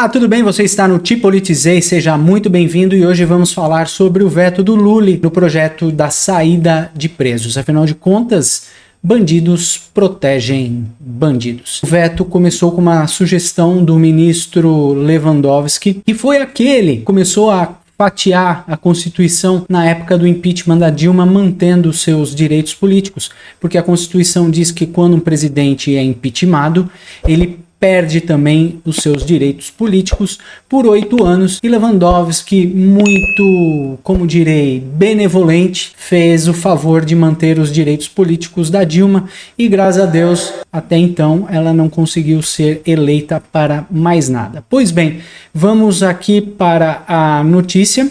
Olá, tudo bem? Você está no Te Politizei, seja muito bem-vindo e hoje vamos falar sobre o veto do Lula no projeto da saída de presos. Afinal de contas, bandidos protegem bandidos. O veto começou com uma sugestão do ministro Lewandowski, que foi aquele que começou a fatiar a Constituição na época do impeachment da Dilma, mantendo seus direitos políticos, porque a Constituição diz que quando um presidente é impeachmentado, ele perde também os seus direitos políticos por 8 anos, e Lewandowski, muito, como direi, benevolente, fez o favor de manter os direitos políticos da Dilma e, graças a Deus, até então ela não conseguiu ser eleita para mais nada. Pois bem, vamos aqui para a notícia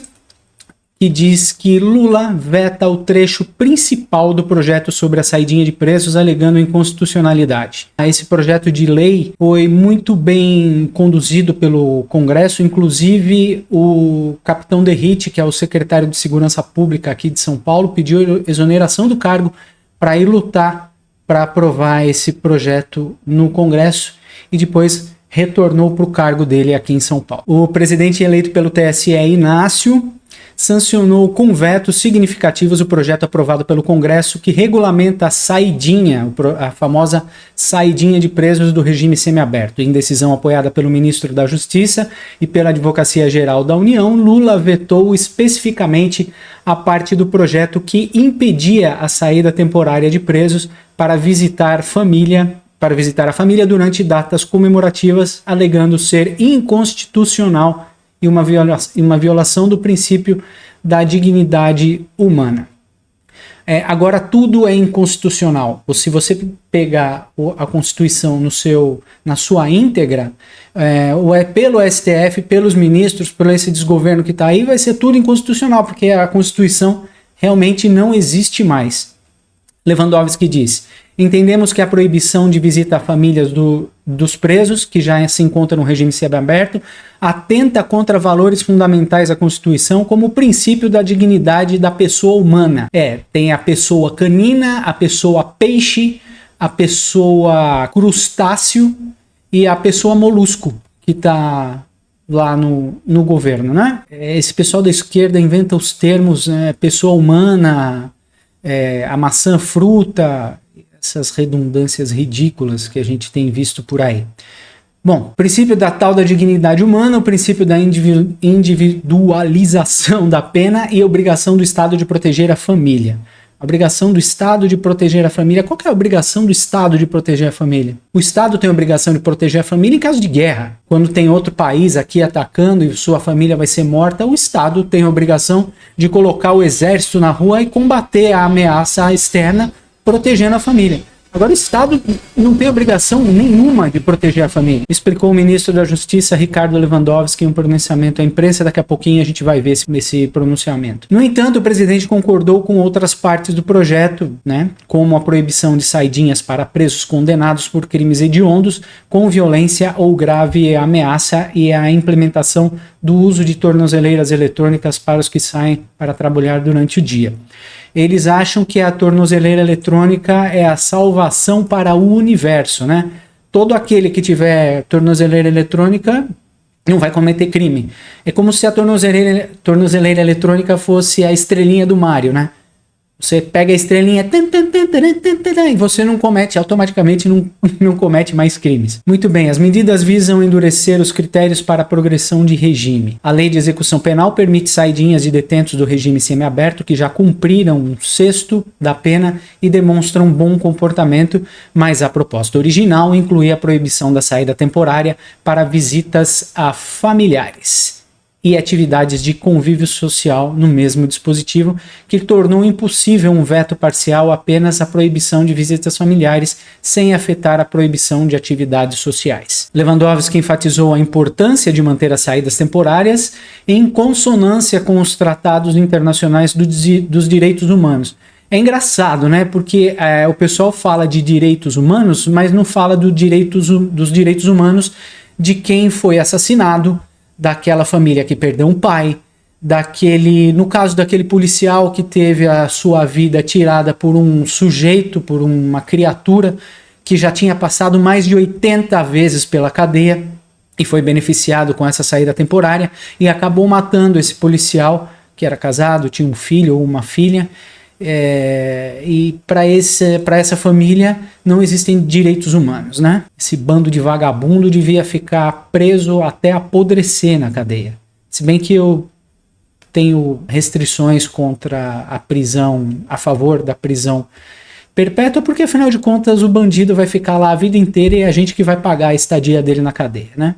que diz que Lula veta o trecho principal do projeto sobre a saidinha de presos, alegando inconstitucionalidade. Esse projeto de lei foi muito bem conduzido pelo Congresso, inclusive o capitão Derrite, que é o secretário de Segurança Pública aqui de São Paulo, pediu exoneração do cargo para ir lutar para aprovar esse projeto no Congresso e depois retornou para o cargo dele aqui em São Paulo. O presidente eleito pelo TSE, Inácio, sancionou com vetos significativos o projeto aprovado pelo Congresso que regulamenta a saidinha, a famosa saidinha de presos do regime semiaberto. Em decisão apoiada pelo ministro da Justiça e pela Advocacia Geral da União, Lula vetou especificamente a parte do projeto que impedia a saída temporária de presos para visitar a família durante datas comemorativas, alegando ser inconstitucional e uma violação do princípio da dignidade humana. Agora, tudo é inconstitucional. Se você pegar a Constituição na sua íntegra, pelo STF, pelos ministros, por esse desgoverno que está aí, vai ser tudo inconstitucional, porque a Constituição realmente não existe mais. Lewandowski diz: entendemos que a proibição de visita a famílias dos presos, que já se encontra no regime semiaberto, atenta contra valores fundamentais da Constituição, como o princípio da dignidade da pessoa humana. Tem a pessoa canina, a pessoa peixe, a pessoa crustáceo e a pessoa molusco, que está lá no governo, né? Esse pessoal da esquerda inventa os termos pessoa humana, a maçã fruta, essas redundâncias ridículas que a gente tem visto por aí. Bom, o princípio da tal da dignidade humana, o princípio da individualização da pena e a obrigação do Estado de proteger a família. A obrigação do Estado de proteger a família. Qual que é a obrigação do Estado de proteger a família? O Estado tem a obrigação de proteger a família em caso de guerra. Quando tem outro país aqui atacando e sua família vai ser morta, o Estado tem a obrigação de colocar o exército na rua e combater a ameaça externa, protegendo a família. Agora, o Estado não tem obrigação nenhuma de proteger a família, explicou o ministro da Justiça, Ricardo Lewandowski, em um pronunciamento à imprensa. Daqui a pouquinho a gente vai ver esse pronunciamento. No entanto, o presidente concordou com outras partes do projeto, como a proibição de saidinhas para presos condenados por crimes hediondos, com violência ou grave ameaça, e a implementação do uso de tornozeleiras eletrônicas para os que saem para trabalhar durante o dia. Eles acham que a tornozeleira eletrônica é a salvação para o universo, né? Todo aquele que tiver tornozeleira eletrônica não vai cometer crime. É como se a tornozeleira eletrônica fosse a estrelinha do Mario, né? Você pega a estrelinha e você não comete, automaticamente não comete mais crimes. Muito bem, as medidas visam endurecer os critérios para a progressão de regime. A lei de execução penal permite saidinhas de detentos do regime semiaberto que já cumpriram 1/6 da pena e demonstram bom comportamento, mas a proposta original incluía a proibição da saída temporária para visitas a familiares e atividades de convívio social no mesmo dispositivo, que tornou impossível um veto parcial apenas à proibição de visitas familiares, sem afetar a proibição de atividades sociais. Lewandowski enfatizou a importância de manter as saídas temporárias em consonância com os tratados internacionais dos direitos humanos. É engraçado, né? Porque o pessoal fala de direitos humanos, mas não fala dos direitos humanos de quem foi assassinado, daquela família que perdeu um pai, no caso daquele policial que teve a sua vida tirada por um sujeito, por uma criatura que já tinha passado mais de 80 vezes pela cadeia. e foi beneficiado com essa saída temporária e acabou matando esse policial que era casado, tinha um filho ou uma filha. E para essa família não existem direitos humanos, né? Esse bando de vagabundo devia ficar preso até apodrecer na cadeia. Se bem que eu tenho restrições contra a prisão, a favor da prisão perpétua, porque afinal de contas o bandido vai ficar lá a vida inteira e é a gente que vai pagar a estadia dele na cadeia, né?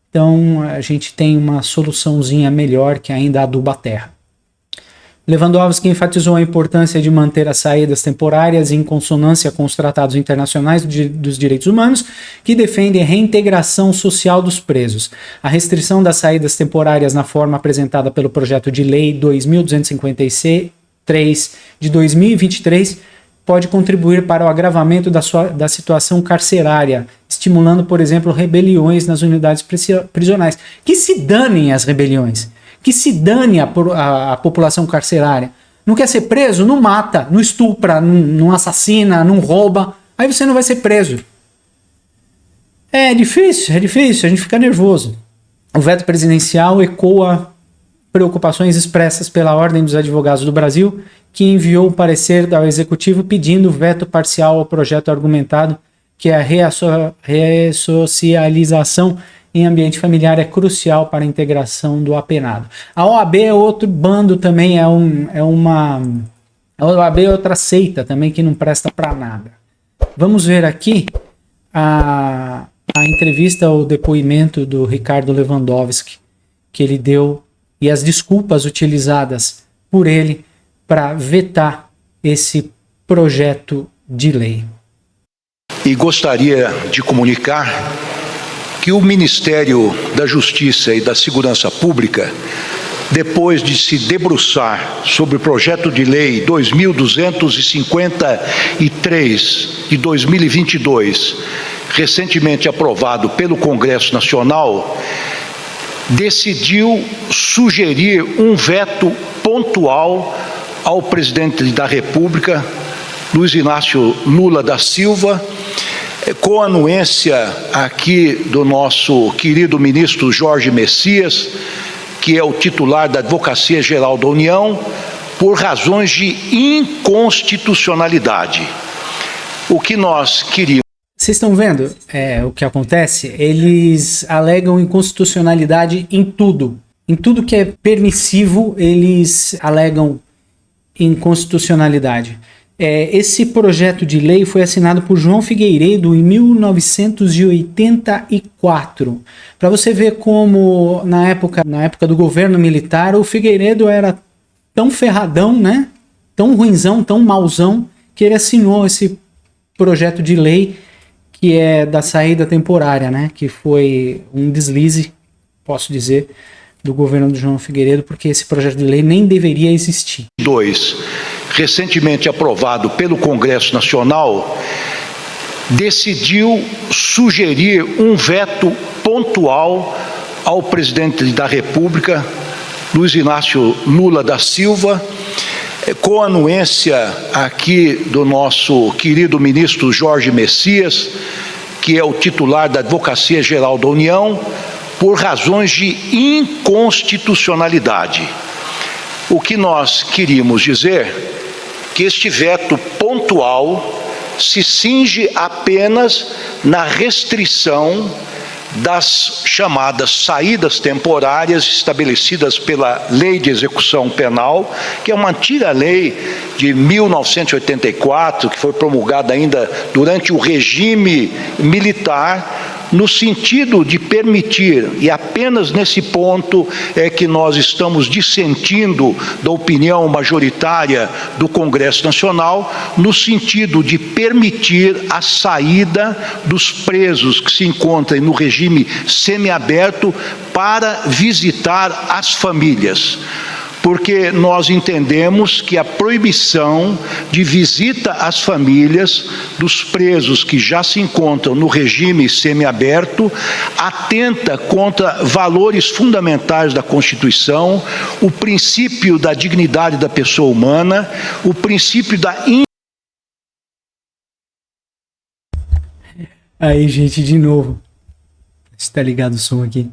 Então a gente tem uma soluçãozinha melhor que ainda aduba a terra. Lewandowski enfatizou a importância de manter as saídas temporárias em consonância com os tratados internacionais dos direitos humanos, que defendem a reintegração social dos presos. A restrição das saídas temporárias na forma apresentada pelo projeto de lei 2253 de 2023 pode contribuir para o agravamento da situação carcerária, estimulando, por exemplo, rebeliões nas unidades prisionais. Que se danem as rebeliões! Que se dane a população carcerária. Não quer ser preso? Não mata, não estupra, não assassina, não rouba. Aí você não vai ser preso. É difícil, a gente fica nervoso. O veto presidencial ecoa preocupações expressas pela Ordem dos Advogados do Brasil, que enviou um parecer ao Executivo pedindo veto parcial ao projeto argumentado que a ressocialização em ambiente familiar é crucial para a integração do apenado. A OAB é outro bando também, a OAB é outra seita também que não presta para nada. Vamos ver aqui a entrevista, o depoimento do Ricardo Lewandowski, que ele deu, e as desculpas utilizadas por ele para vetar esse projeto de lei. E gostaria de comunicar que o Ministério da Justiça e da Segurança Pública, depois de se debruçar sobre o projeto de lei 2253 de 2022, recentemente aprovado pelo Congresso Nacional, decidiu sugerir um veto pontual ao presidente da República, Luiz Inácio Lula da Silva, com a anuência aqui do nosso querido ministro Jorge Messias, que é o titular da Advocacia Geral da União, por razões de inconstitucionalidade. O que nós queríamos... Vocês estão vendo o que acontece? Eles alegam inconstitucionalidade em tudo. Em tudo que é permissivo, eles alegam inconstitucionalidade. Esse projeto de lei foi assinado por João Figueiredo em 1984. Para você ver como na época do governo militar, o Figueiredo era tão ferradão, né? Tão ruinzão, tão mauzão, que ele assinou esse projeto de lei que é da saída temporária, né? Que foi um deslize, posso dizer, do governo do João Figueiredo, porque esse projeto de lei nem deveria existir. Recentemente aprovado pelo Congresso Nacional, decidiu sugerir um veto pontual ao presidente da República, Luiz Inácio Lula da Silva, com a anuência aqui do nosso querido ministro Jorge Messias, que é o titular da Advocacia Geral da União, por razões de inconstitucionalidade. O que nós queríamos dizer que este veto pontual se cinge apenas na restrição das chamadas saídas temporárias estabelecidas pela Lei de Execução Penal, que é uma antiga lei de 1984, que foi promulgada ainda durante o regime militar, no sentido de permitir, e apenas nesse ponto é que nós estamos dissentindo da opinião majoritária do Congresso Nacional, no sentido de permitir a saída dos presos que se encontram no regime semiaberto para visitar as famílias. Porque nós entendemos que a proibição de visita às famílias dos presos que já se encontram no regime semiaberto atenta contra valores fundamentais da Constituição, o princípio da dignidade da pessoa humana, o princípio da... Aí, gente, de novo. Está ligado o som aqui.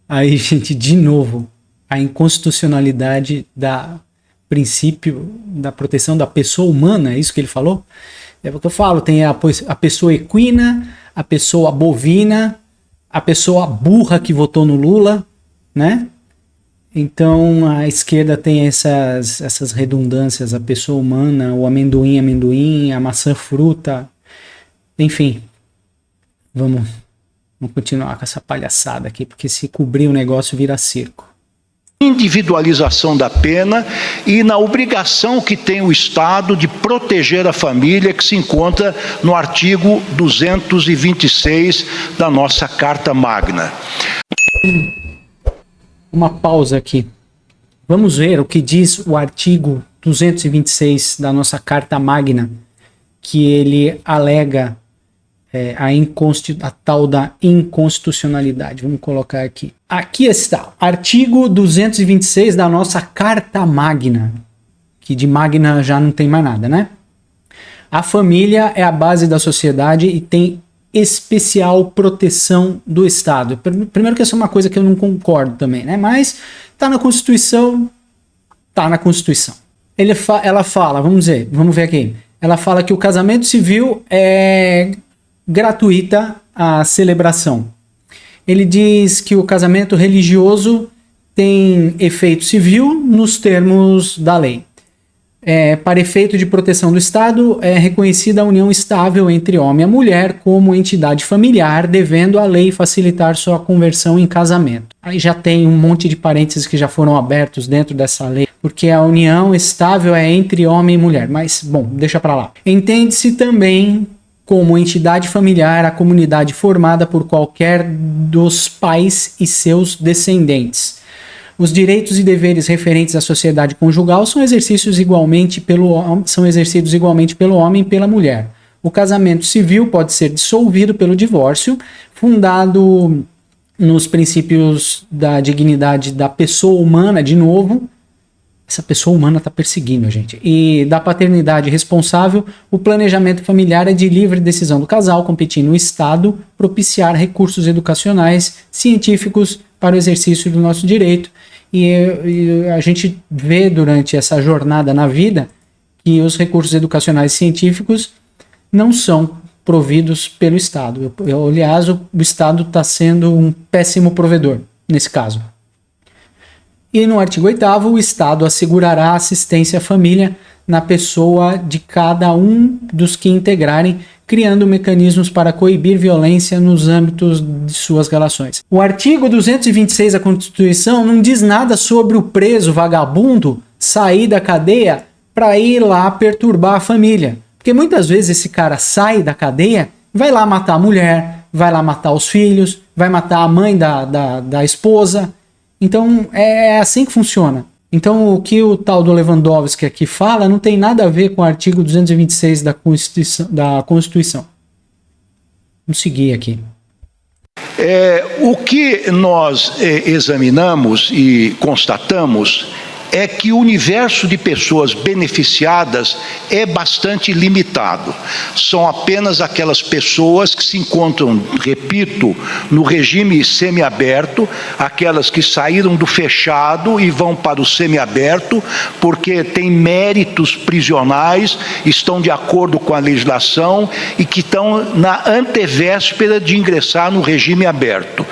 Aí, gente, de novo, a inconstitucionalidade da princípio da proteção da pessoa humana, é isso que ele falou? É o que eu falo, tem a pessoa equina, a pessoa bovina, a pessoa burra que votou no Lula, né? Então a esquerda tem essas redundâncias, a pessoa humana, o amendoim, a maçã fruta, enfim. Vamos continuar com essa palhaçada aqui, porque se cobrir o negócio vira circo. Individualização da pena e na obrigação que tem o Estado de proteger a família, que se encontra no artigo 226 da nossa Carta Magna. Uma pausa aqui. Vamos ver o que diz o artigo 226 da nossa Carta Magna, que ele alega a tal da inconstitucionalidade. Vamos colocar aqui. Aqui está, artigo 226 da nossa Carta Magna, que de Magna já não tem mais nada, né? A família é a base da sociedade e tem especial proteção do Estado. Primeiro que essa é uma coisa que eu não concordo também, né? Mas tá na Constituição, tá na Constituição. Ela fala, vamos ver aqui. Ela fala que o casamento civil é gratuita a celebração. Ele diz que o casamento religioso tem efeito civil nos termos da lei. Para efeito de proteção do Estado, é reconhecida a união estável entre homem e mulher como entidade familiar, devendo a lei facilitar sua conversão em casamento. Aí já tem um monte de parênteses que já foram abertos dentro dessa lei, porque a união estável é entre homem e mulher. Mas, bom, deixa pra lá. Entende-se também como entidade familiar a comunidade formada por qualquer dos pais e seus descendentes. Os direitos e deveres referentes à sociedade conjugal são exercidos igualmente pelo homem e pela mulher. O casamento civil pode ser dissolvido pelo divórcio, fundado nos princípios da dignidade da pessoa humana, de novo. Essa pessoa humana está perseguindo a gente. E da paternidade responsável, o planejamento familiar é de livre decisão do casal, competindo no Estado propiciar recursos educacionais, científicos para o exercício do nosso direito. E a gente vê durante essa jornada na vida que os recursos educacionais e científicos não são providos pelo Estado. Aliás, o Estado está sendo um péssimo provedor nesse caso. E no artigo 8º, o Estado assegurará assistência à família na pessoa de cada um dos que integrarem, criando mecanismos para coibir violência nos âmbitos de suas relações. O artigo 226 da Constituição não diz nada sobre o preso vagabundo sair da cadeia para ir lá perturbar a família. Porque muitas vezes esse cara sai da cadeia, vai lá matar a mulher, vai lá matar os filhos, vai matar a mãe da esposa. Então é assim que funciona. Então o que o tal do Lewandowski aqui fala não tem nada a ver com o artigo 226 da Constituição. Vamos seguir aqui. O que nós examinamos e constatamos é que o universo de pessoas beneficiadas é bastante limitado. São apenas aquelas pessoas que se encontram, repito, no regime semiaberto, aquelas que saíram do fechado e vão para o semiaberto, porque têm méritos prisionais, estão de acordo com a legislação e que estão na antevéspera de ingressar no regime aberto.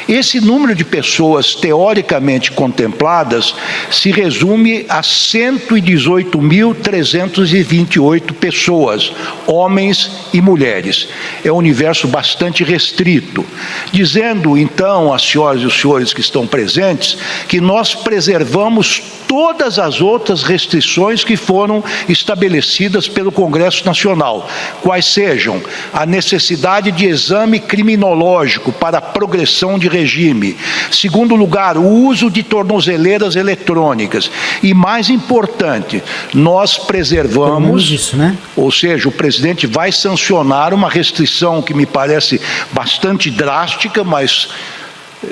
Esse número de pessoas teoricamente contempladas se resume a 118.328 pessoas, homens e mulheres. É um universo bastante restrito. Dizendo, então, às senhoras e os senhores que estão presentes, que nós preservamos todas as outras restrições que foram estabelecidas pelo Congresso Nacional, quais sejam a necessidade de exame criminológico para a progressão de regime, segundo lugar, o uso de tornozeleiras eletrônicas e, mais importante, nós preservamos isso, né? Ou seja, o presidente vai sancionar uma restrição que me parece bastante drástica, mas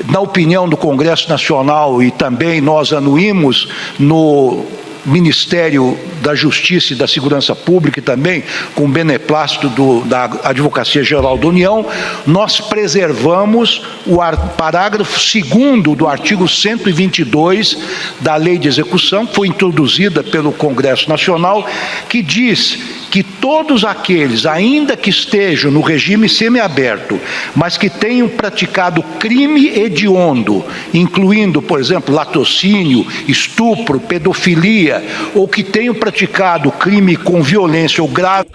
na opinião do Congresso Nacional, e também nós anuímos no Ministério da Justiça e da Segurança Pública e também com o beneplácito da Advocacia Geral da União, nós preservamos o parágrafo 2º do artigo 122 da Lei de Execução, que foi introduzida pelo Congresso Nacional, que diz que todos aqueles, ainda que estejam no regime semiaberto, mas que tenham praticado crime hediondo, incluindo, por exemplo, latrocínio, estupro, pedofilia, ou que tenham praticado crime com violência ou grave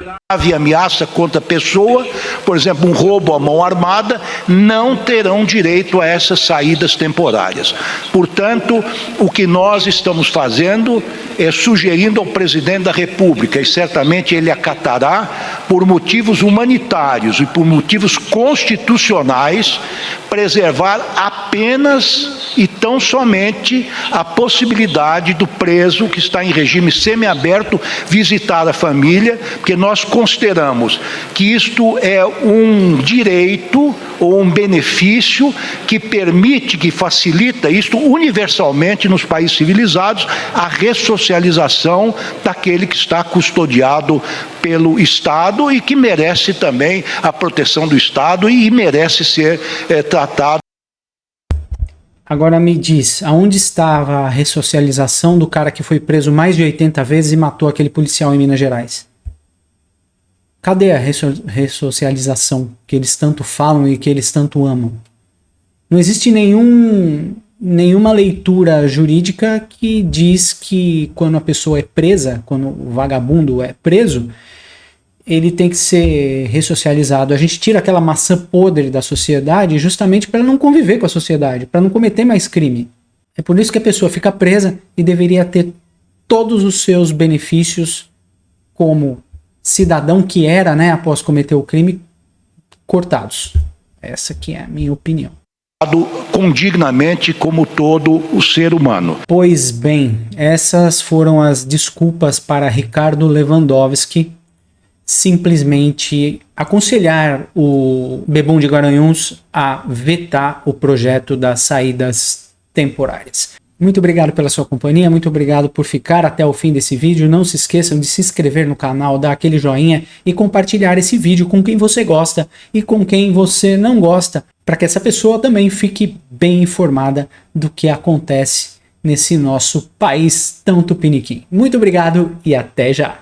ameaça contra a pessoa, por exemplo, um roubo à mão armada, não terão direito a essas saídas temporárias. Portanto, o que nós estamos fazendo é sugerindo ao presidente da República, e certamente ele acatará, por motivos humanitários e por motivos constitucionais, preservar apenas e tão somente a possibilidade do preso que está em regime semiaberto visitar a família, porque nós consideramos que isto é um direito ou um benefício que permite, que facilita isto universalmente nos países civilizados, a ressocialização daquele que está custodiado pelo Estado e que merece também a proteção do Estado e merece ser tratado. Agora me diz, aonde estava a ressocialização do cara que foi preso mais de 80 vezes e matou aquele policial em Minas Gerais? Cadê a ressocialização que eles tanto falam e que eles tanto amam? Não existe nenhuma leitura jurídica que diz que quando a pessoa é presa, quando o vagabundo é preso, ele tem que ser ressocializado. A gente tira aquela maçã podre da sociedade justamente para não conviver com a sociedade, para não cometer mais crime. É por isso que a pessoa fica presa e deveria ter todos os seus benefícios como cidadão que era, né, após cometer o crime, cortados. Essa que é a minha opinião. Condignamente como todo o ser humano. Pois bem, essas foram as desculpas para Ricardo Lewandowski simplesmente aconselhar o Bebum de Garanhuns a vetar o projeto das saídas temporárias. Muito obrigado pela sua companhia, muito obrigado por ficar até o fim desse vídeo. Não se esqueçam de se inscrever no canal, dar aquele joinha e compartilhar esse vídeo com quem você gosta e com quem você não gosta, para que essa pessoa também fique bem informada do que acontece nesse nosso país tão tupiniquim. Muito obrigado e até já!